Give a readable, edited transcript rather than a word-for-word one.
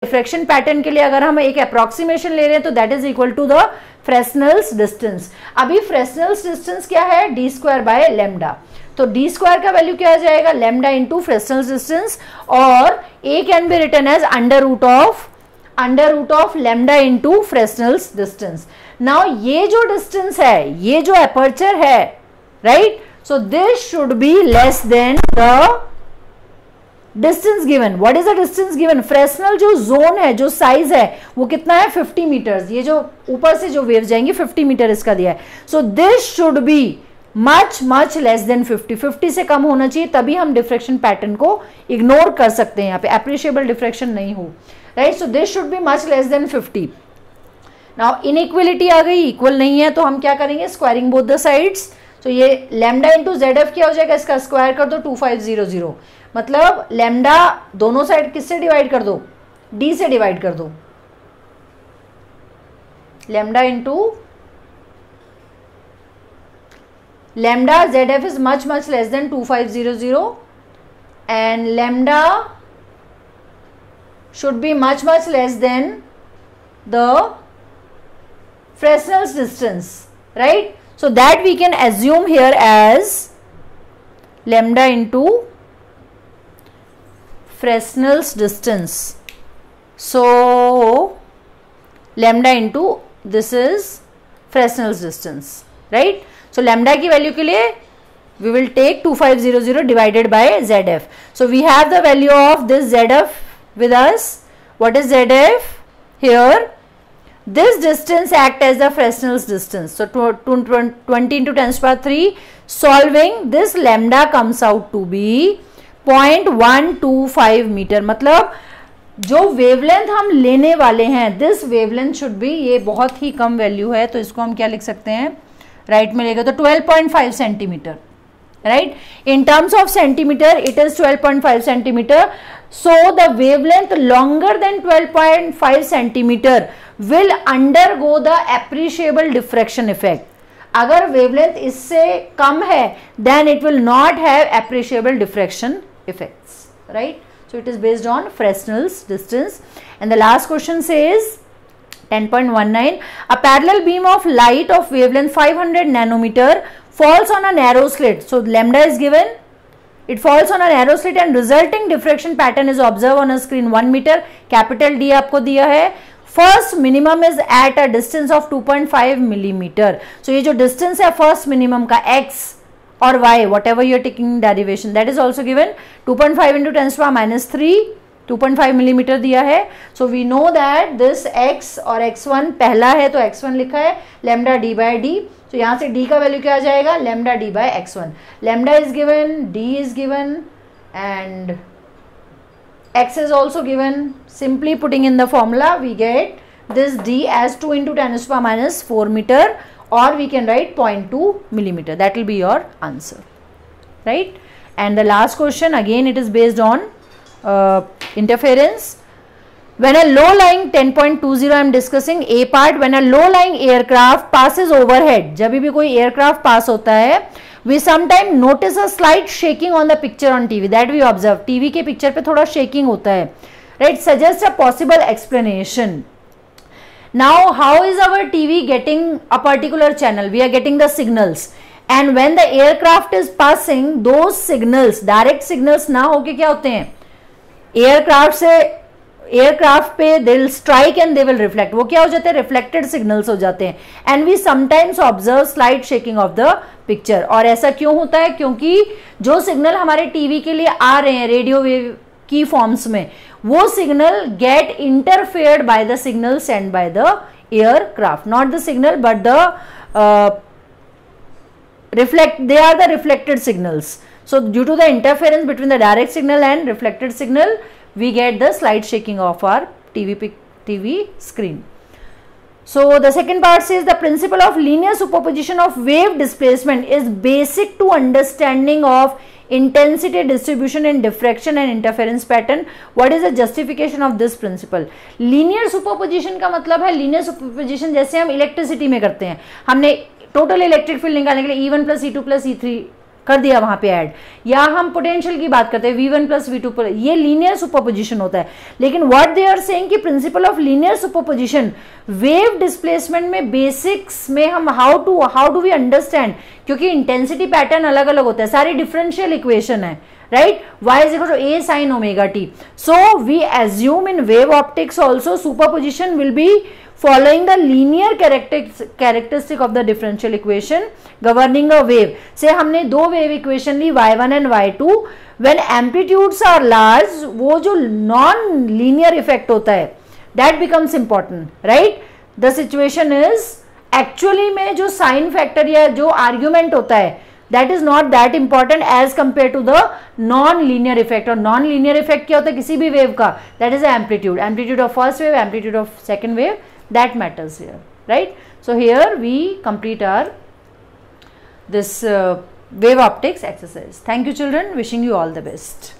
Diffraction pattern के लिए अगर हम एक अप्रोक्सीमेशन ले रहे हैं तो that is equal to the Fresnel's distance. अभी फ्रेस्नेल्स डिस्टेंस क्या है, डी स्क्वायर बाय लेमडा, तो डी स्क्वायर का वैल्यू क्या आ जाएगा, लेमडा इंटू फ्रेस्नेल्स डिस्टेंस, और A can be written as under root of lambda into Fresnel's distance. Now ये जो डिस्टेंस है, ये जो अपर्चर है, right, so this should be less than the distance given. What is the distance given, Fresnel जो zone है, जो size है वो कितना है 50 मीटर्स, ये जो ऊपर से जो वेव जाएंगी 50 मीटर इसका दिया है, सो this should be much less than 50 से कम होना चाहिए, तभी हम डिफ्रैक्शन पैटर्न को इग्नोर कर सकते हैं, यहाँ पे एप्रिशिएबल डिफ्रैक्शन नहीं हो, right, so this should be much less than 50। Now inequality आ गई, इक्वल नहीं है तो हम क्या करेंगे, स्क्वायरिंग बोथ द साइड्स, तो ये लेमडा इंटू जेड एफ क्या हो जाएगा, इसका स्क्वायर कर दो 2500, मतलब लेमडा दोनों साइड किससे डिवाइड कर दो, डी से डिवाइड कर दो, lambda into lambda zf is much less than 2500 and lambda should be much less than the Fresnel's distance, right? So that we can assume here as lambda into Fresnel's distance. So lambda into this is Fresnel's distance, right? So lambda की value के लिए we will take 2500 divided by ZF. So we have the value of this ZF with us. What is ZF? Here this distance act as the Fresnel's distance. So 20 into 10 to the power 3, solving this lambda comes out to be 0.125 metre, मतलब जो wavelength हम लेने वाले हैं this wavelength should be, ये बहुत ही कम value है तो इसको हम क्या लिख सकते हैं, राइट में लेगा तो 12.5 centimetre, right, in terms of centimetre it is 12.5 centimetre, so the wavelength longer than 12.5 centimetre will undergo the appreciable diffraction effect. अगर वेवलेंथ इससे कम है then it will not have appreciable diffraction effects, right, so it is based on Fresnel's distance. And the last question says 10.19, a parallel beam of light of wavelength 500 nanometer falls on a narrow slit. So lambda is given, it falls on a narrow slit and resulting diffraction pattern is observed on a screen 1 meter, capital D आपको दिया है, first minimum is at a distance of 2.5 millimeter. So ये जो distance है first minimum का x और y, whatever you are taking derivation, that is also given, 2.5 into 10 to the power minus 3, 2.5 millimetre दिया है, so we know that this x और x1 पहला है तो x1 लिखा है, lambda d by d, तो यहाँ से d का वैल्यू क्या आ जाएगा, lambda d by x1, lambda is given, d is given and x is also given, simply putting in the formula we get this d as 2 into 10 to the power minus 4 meter, or we can write 0.2 millimeter, that will be your answer, right? And the last question again it is based on interference. When a low lying 10.20 I am discussing A part, when a low lying aircraft passes overhead, जब भी कोई aircraft pass होता है we sometimes notice a slight shaking on the picture on TV, that we observe, TV के picture पे थोड़ा shaking होता है, right, suggest a possible explanation. Now how is our TV getting a particular channel, we are getting the signals and when the aircraft is passing those signals, direct signals ना होके क्या होते हैं, aircraft पे they will strike and they will reflect, वो क्या हो जाते हैं, रिफ्लेक्टेड सिग्नल्स हो जाते हैं, and we sometimes observe slight shaking of the picture. और ऐसा क्यों होता है, क्योंकि जो सिग्नल हमारे टीवी के लिए आ रहे हैं रेडियो वेव की फॉर्म्स में, वो signal get interfered by the signal send by the aircraft, not the signal but the they are the reflected signals. So due to the interference between the direct signal and reflected signal, we get the slight shaking of our TV screen. So the second part says the principle of linear superposition of wave displacement is basic to understanding of intensity distribution in diffraction and interference pattern. What is the justification of this principle? Linear superposition का मतलब है, linear superposition जैसे हम electricity में करते हैं, हमने total electric field निकालने के लिए E1 plus E2 plus E3 कर दिया वहां पे ऐड, या हम पोटेंशियल की बात करते हैं V1 प्लस V2 पर, ये लीनियर सुपरपोजिशन होता है। लेकिन व्हाट दे आर सेइंग कि principle of linear superposition, wave displacement में बेसिक्स में हम हाउ डू वी अंडरस्टैंड, क्योंकि इंटेंसिटी पैटर्न अलग अलग होता है, सारी डिफरेंशियल इक्वेशन है, right? Y is equal to A sin omega t. So we assume in wave optics also superposition will be following the linear characteristic of the differential equation governing a wave. से हमने दो wave equation Lee y1 and y2. When amplitudes are large, वो जो non linear effect होता है that becomes important, right? The situation is actually में जो sin factor या जो argument होता है that is not that important as compared to the non-linear effect. और non-linear effect क्या होता है किसी भी wave का, that is the amplitude of first wave, amplitude of second wave, that matters here, right? So here we complete our this wave optics exercise. Thank you children, wishing you all the best.